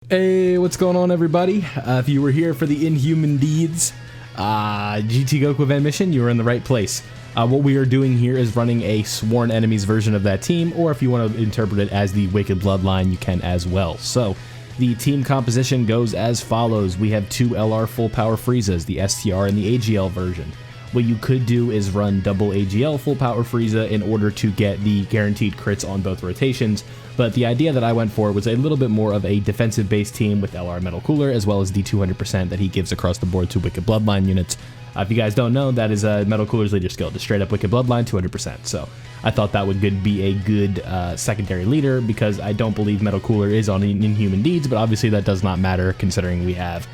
Hey, what's going on, everybody? If you were here for the Inhuman Deeds GT Goku event mission, you were in the right place. What we are doing here is running a sworn enemies version of that team, or if you want to interpret it as the Wicked Bloodline, you can as well. So, the team composition goes as follows. We have two LR full power Friezas, the STR and the AGL version. What you could do is run double AGL full power Frieza in order to get the guaranteed crits on both rotations, but the idea that I went for was a little bit more of a defensive based team with LR Metal Cooler as well as the 200% that he gives across the board to Wicked Bloodline units. If you guys don't know, that is Metal Cooler's leader skill, just straight up Wicked Bloodline 200%. So I thought that would be a good secondary leader, because I don't believe Metal Cooler is on Inhuman Deeds, but obviously that does not matter considering we have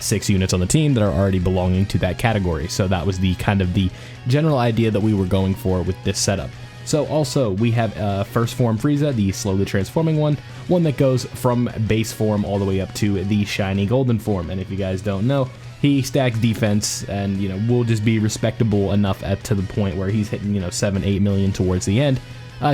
6 units on the team that are already belonging to that category. So that was the kind of the general idea that we were going for with this setup. So also we have first form Frieza, the slowly transforming one that goes from base form all the way up to the shiny golden form. And if you guys don't know, he stacks defense and, you know, will just be respectable enough to the point where he's hitting, you know, 7-8 million towards the end.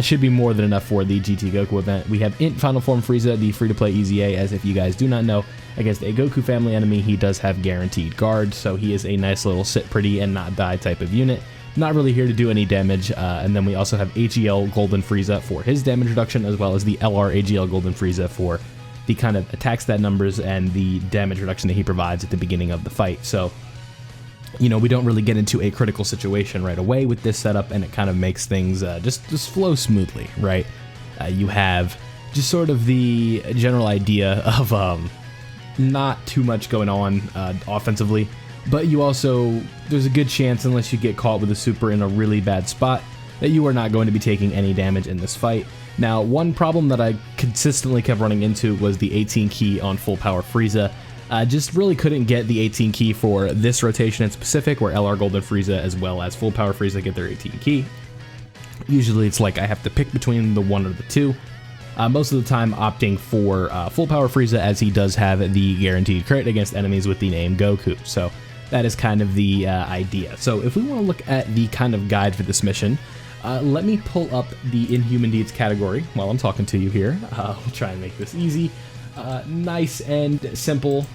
Should be more than enough for the GT Goku event. We have Int Final Form Frieza, the free-to-play EZA, as if you guys do not know, against a Goku family enemy, he does have guaranteed guard, so he is a nice little sit pretty and not die type of unit. Not really here to do any damage, and then we also have AGL Golden Frieza for his damage reduction, as well as the LR AGL Golden Frieza for the kind of attack stat numbers and the damage reduction that he provides at the beginning of the fight. So, you know, we don't really get into a critical situation right away with this setup, and it kind of makes things just flow smoothly, right? You have just sort of the general idea of not too much going on offensively, but you also, there's a good chance, unless you get caught with a super in a really bad spot, that you are not going to be taking any damage in this fight. Now, one problem that I consistently kept running into was the 18 key on full power Frieza. Just really couldn't get the 18 key for this rotation in specific, where LR Golden Frieza as well as full power Frieza get their 18 key. Usually it's like I have to pick between the one or the two. Most of the time opting for full power Frieza, as he does have the guaranteed crit against enemies with the name Goku. So that is kind of the idea. So if we want to look at the kind of guide for this mission, let me pull up the Inhuman Deeds category while I'm talking to you here. We'll try and make this easy. Nice and simple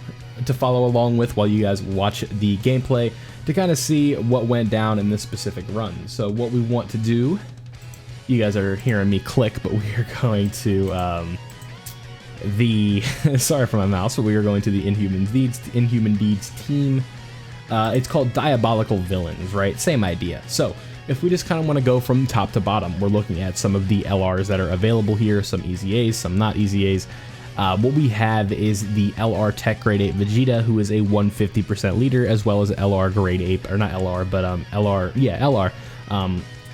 to follow along with while you guys watch the gameplay to kind of see what went down in this specific run. So what we want to do, you guys are hearing me click, but we are going to sorry for my mouse, but we are going to the Inhuman Deeds team. It's called Diabolical Villains, right? Same idea. So if we just kind of want to go from top to bottom, we're looking at some of the LRs that are available here, some EZAs, some not EZAs. What we have is the LR Tech Grade 8 Vegeta, who is a 150% leader, as well as LR Grade 8, or not LR, but LR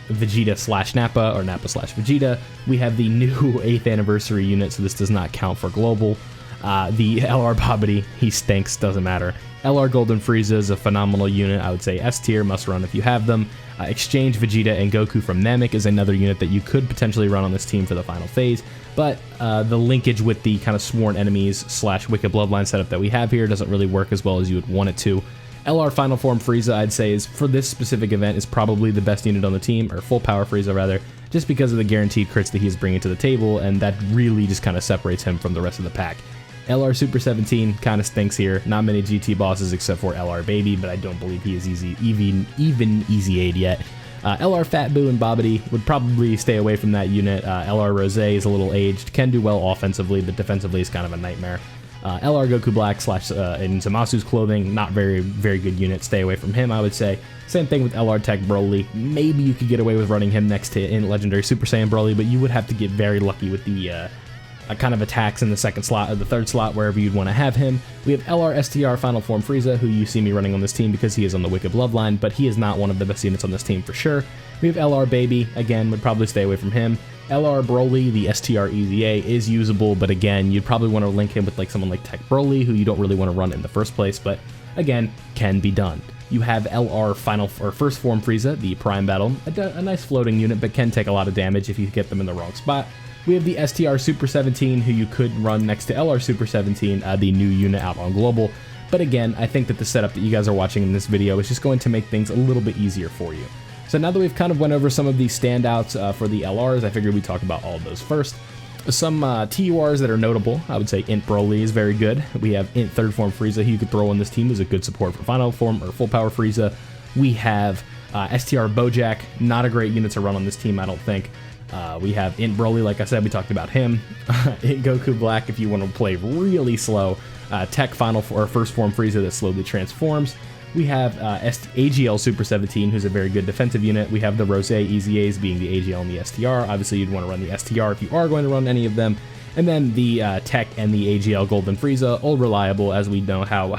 Vegeta slash Nappa, or Nappa slash Vegeta. We have the new 8th anniversary unit, so this does not count for global. The LR Babidi, he stinks, doesn't matter. LR Golden Frieza is a phenomenal unit, I would say S tier, must run if you have them. Exchange Vegeta and Goku from Namek is another unit that you could potentially run on this team for the final phase, but the linkage with the kind of sworn enemies slash Wicked Bloodline setup that we have here doesn't really work as well as you would want it to. LR Final Form Frieza, I'd say, is for this specific event, is probably the best unit on the team, or full power Frieza rather, just because of the guaranteed crits that he's bringing to the table, and that really just kind of separates him from the rest of the pack. LR Super 17 kind of stinks here. Not many GT bosses except for LR Baby, but I don't believe he is even EZA'd yet. LR Fat Boo and Babidi would probably stay away from that unit. LR Rose is a little aged, can do well offensively, but defensively is kind of a nightmare. LR Goku Black slash in Zamasu's clothing, not very good unit. Stay away from him, I would say. Same thing with LR Tech Broly. Maybe you could get away with running him next to in Legendary Super Saiyan Broly, but you would have to get very lucky with the kind of attacks in the second slot or the third slot, wherever you'd want to have him. We have LR STR Final Form Frieza, who you see me running on this team because he is on the Wicked Bloodline, but he is not one of the best units on this team for sure. We have LR Baby, again, would probably stay away from him. LR Broly, the STR EZA, is usable, but again, you'd probably want to link him with like someone like Tech Broly, who you don't really want to run in the first place, but again, can be done. You have LR First Form Frieza, the Prime Battle, a nice floating unit, but can take a lot of damage if you get them in the wrong spot. We have the STR Super 17, who you could run next to LR Super 17, the new unit out on Global. But again, I think that the setup that you guys are watching in this video is just going to make things a little bit easier for you. So now that we've kind of went over some of the standouts for the LRs, I figured we'd talk about all of those first. Some TURs that are notable, I would say Int Broly is very good. We have Int Third Form Frieza, who you could throw on this team as a good support for Final Form or Full Power Frieza. We have STR Bojack, not a great unit to run on this team, I don't think. We have Int Broly, like I said, we talked about him. Int Goku Black, if you want to play really slow. Tech Final or First Form Frieza that slowly transforms. We have AGL Super 17, who's a very good defensive unit. We have the Rose EZAs being the AGL and the STR. Obviously, you'd want to run the STR if you are going to run any of them. And then the Tech and the AGL Golden Frieza, all reliable, as we know how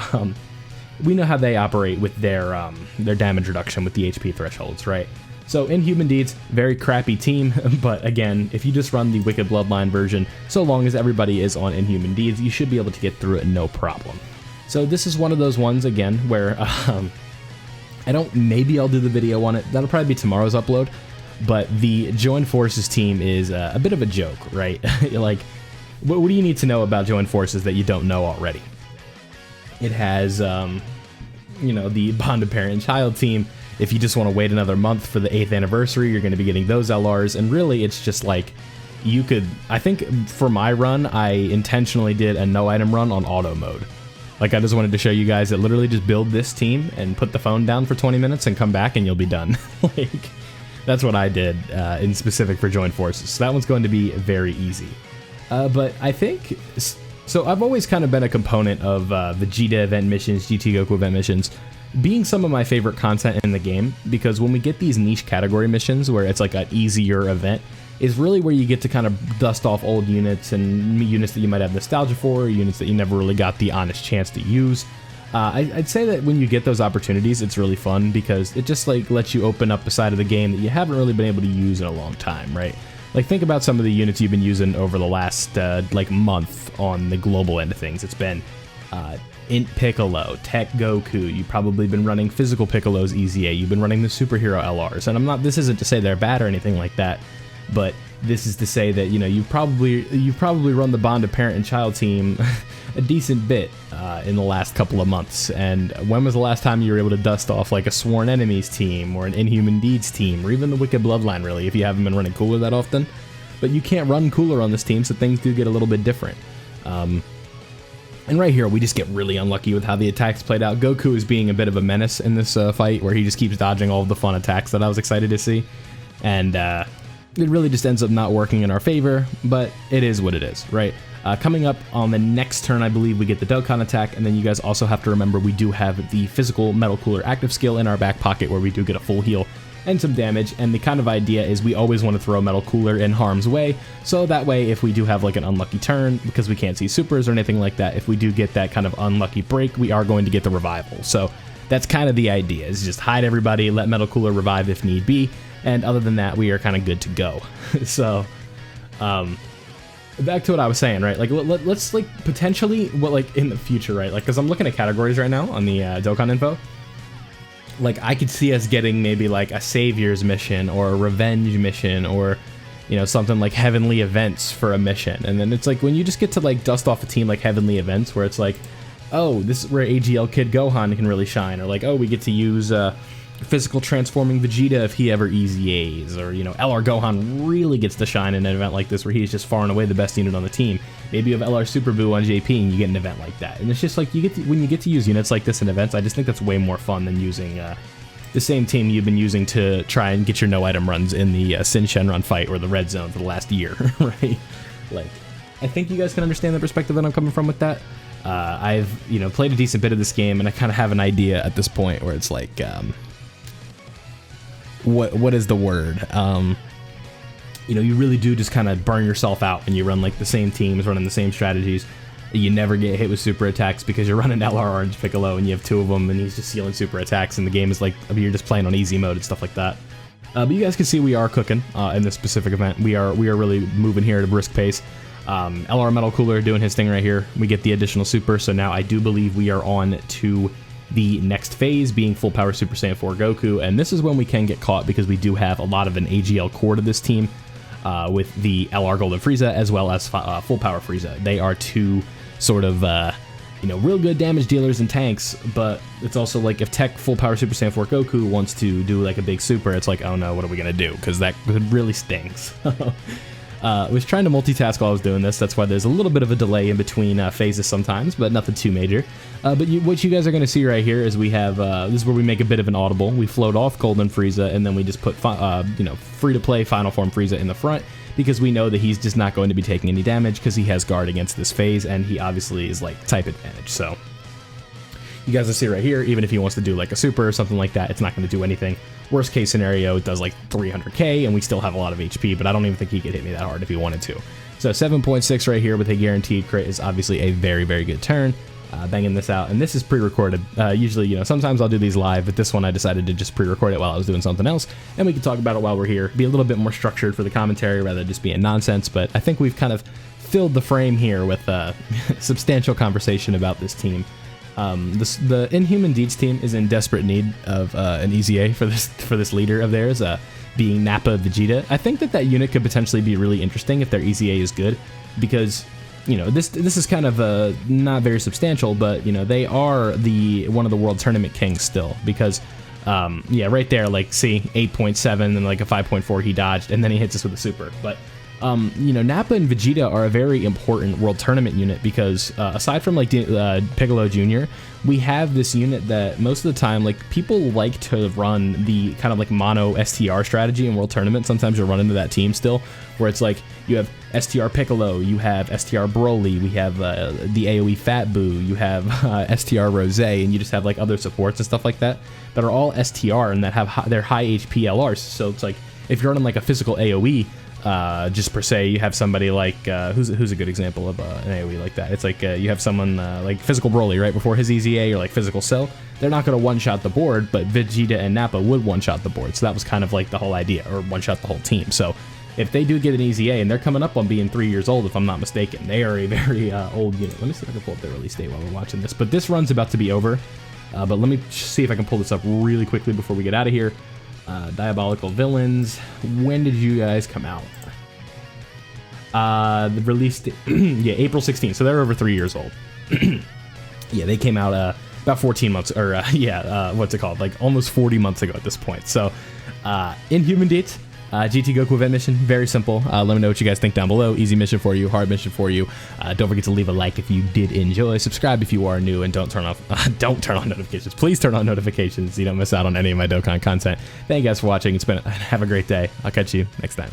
they operate with their damage reduction with the HP thresholds, right? So Inhuman Deeds, very crappy team, but again, if you just run the Wicked Bloodline version, so long as everybody is on Inhuman Deeds, you should be able to get through it no problem. So this is one of those ones, again, where maybe I'll do the video on it. That'll probably be tomorrow's upload. But the Joined Forces team is a bit of a joke, right? Like, what do you need to know about Joined Forces that you don't know already? It has, the bonded parent and child team. If you just want to wait another month for the 8th anniversary, you're going to be getting those LRs. And really, it's just like, I think for my run, I intentionally did a no item run on auto mode. Like, I just wanted to show you guys that literally just build this team and put the phone down for 20 minutes and come back and you'll be done. Like, that's what I did in specific for Joined Forces. So that one's going to be very easy. But I think, so I've always kind of been a component of the Vegeta event missions, GT Goku event missions, being some of my favorite content in the game, because when we get these niche category missions where it's like an easier event, is really where you get to kind of dust off old units and units that you might have nostalgia for, or units that you never really got the honest chance to use. I'd say that when you get those opportunities, it's really fun because it just like lets you open up a side of the game that you haven't really been able to use in a long time, right? Like, think about some of the units you've been using over the last month on the global end of things. It's been Int Piccolo, Tech Goku. You've probably been running physical Piccolo's EZA. You've been running the superhero LRs, and this isn't to say they're bad or anything like that. But this is to say that, you've probably run the bonded parent and child team a decent bit in the last couple of months. And when was the last time you were able to dust off like a Sworn Enemies team or an Inhuman Deeds team or even the Wicked Bloodline, really, if you haven't been running Cooler that often? But you can't run Cooler on this team, so things do get a little bit different. And right here, we just get really unlucky with how the attacks played out. Goku is being a bit of a menace in this fight, where he just keeps dodging all of the fun attacks that I was excited to see. And it really just ends up not working in our favor, but it is what it is, right? Coming up on the next turn, I believe we get the dokkan attack, and then you guys also have to remember we do have the physical Metal Cooler active skill in our back pocket, where we do get a full heal and some damage, and the kind of idea is we always want to throw Metal Cooler in harm's way, so that way if we do have like an unlucky turn, because we can't see supers or anything like that, if we do get that kind of unlucky break, we are going to get the revival. So that's kind of the idea, is just hide everybody, let Metal Cooler revive if need be, and other than that, we are kind of good to go. So, back to what I was saying, right? Like, let's like potentially, in the future, right? Like, because I'm looking at categories right now on the dokkan info. Like, I could see us getting maybe like a Saviors mission or a Revenge mission, or something like Heavenly Events for a mission. And then it's like when you just get to like dust off a team like Heavenly Events, where it's like, oh, this is where AGL Kid Gohan can really shine, or like, oh, we get to use physical transforming Vegeta if he ever EZAs, or LR Gohan really gets to shine in an event like this where he's just far and away the best unit on the team. Maybe you have LR Super Buu on JP and you get an event like that, and it's just like when you get to use units like this in events, I just think that's way more fun than using the same team you've been using to try and get your no item runs in the Sin Shenron fight or the Red Zone for the last year. Right? Like, I think you guys can understand the perspective that I'm coming from with that. I've played a decent bit of this game, and I kind of have an idea at this point where it's like, what is the word? You really do just kind of burn yourself out when you run like the same teams, running the same strategies. You never get hit with super attacks because you're running LR Orange Piccolo and you have two of them and he's just sealing super attacks, and the game is like, you're just playing on easy mode and stuff like that. But you guys can see we are cooking in this specific event. We are really moving here at a brisk pace. LR Metal Cooler doing his thing right here. We get the additional super, so now I do believe we are on to the next phase, being Full Power Super Saiyan 4 Goku, and this is when we can get caught because we do have a lot of an AGL core to this team with the LR Golden Frieza as well as Full Power Frieza. They are two sort of real good damage dealers and tanks, but it's also like if Tech Full Power Super Saiyan 4 Goku wants to do like a big super, it's like, oh no, what are we gonna do? Because that really stings. Was trying to multitask while I was doing this. That's why there's a little bit of a delay in between phases sometimes, but nothing too major. But what you guys are going to see right here is we have, this is where we make a bit of an audible. We float off Golden Frieza, and then we just put, free-to-play Final Form Frieza in the front, because we know that he's just not going to be taking any damage because he has guard against this phase, and he obviously is like type advantage. So you guys will see right here, even if he wants to do like a super or something like that, it's not going to do anything. Worst case scenario, it does like 300k, and we still have a lot of HP, but I don't even think he could hit me that hard if he wanted to. So 7.6 right here with a guaranteed crit is obviously a very, very good turn. Banging this out, and this is pre-recorded. Usually, sometimes I'll do these live, but this one I decided to just pre-record it while I was doing something else, and we can talk about it while we're here. Be a little bit more structured for the commentary rather than just being nonsense, but I think we've kind of filled the frame here with substantial conversation about this team. The Inhuman Deeds team is in desperate need of an EZA for this leader of theirs, being Nappa Vegeta. I think that unit could potentially be really interesting if their EZA is good, because this is kind of not very substantial, but they are one of the world tournament kings still, because right there, like, see, 8.7 and like a 5.4 he dodged, and then he hits us with a super. But Nappa and Vegeta are a very important world tournament unit, because aside from like Piccolo Jr., we have this unit that most of the time, like, people like to run the kind of like mono STR strategy in world tournament. Sometimes you'll run into that team still, where it's like you have STR Piccolo, you have STR Broly, we have the AoE Fat Boo, you have STR Rose, and you just have like other supports and stuff like that are all STR and that have their high HP LRs. So it's like if you're running like a physical AoE, just per se, you have somebody like who's a good example of an AoE like that. It's like you have someone like physical Broly right before his EZA, or like physical Cell. They're not going to one-shot the board, but Vegeta and Nappa would one-shot the board. So that was kind of like the whole idea, or one-shot the whole team. So if they do get an EZA, and they're coming up on being 3 years old, if I'm not mistaken, they are a very old unit. Let me see if I can pull up their release date while we're watching this. But this run's about to be over. But let me see if I can pull this up really quickly before we get out of here. Diabolical Villains. When did you guys come out? The release date, yeah, April 16th. So they're over 3 years old. Yeah, they came out about 14 months, or what's it called? Like almost 40 months ago at this point. So Inhuman Deeds, GT Goku event mission, very simple. Let me know what you guys think down below. Easy mission for you, hard mission for you. Don't forget to leave a like if you did enjoy. Subscribe if you are new, and don't turn on notifications. Please turn on notifications so you don't miss out on any of my Dokkan content. Thank you guys for watching. Have a great day. I'll catch you next time.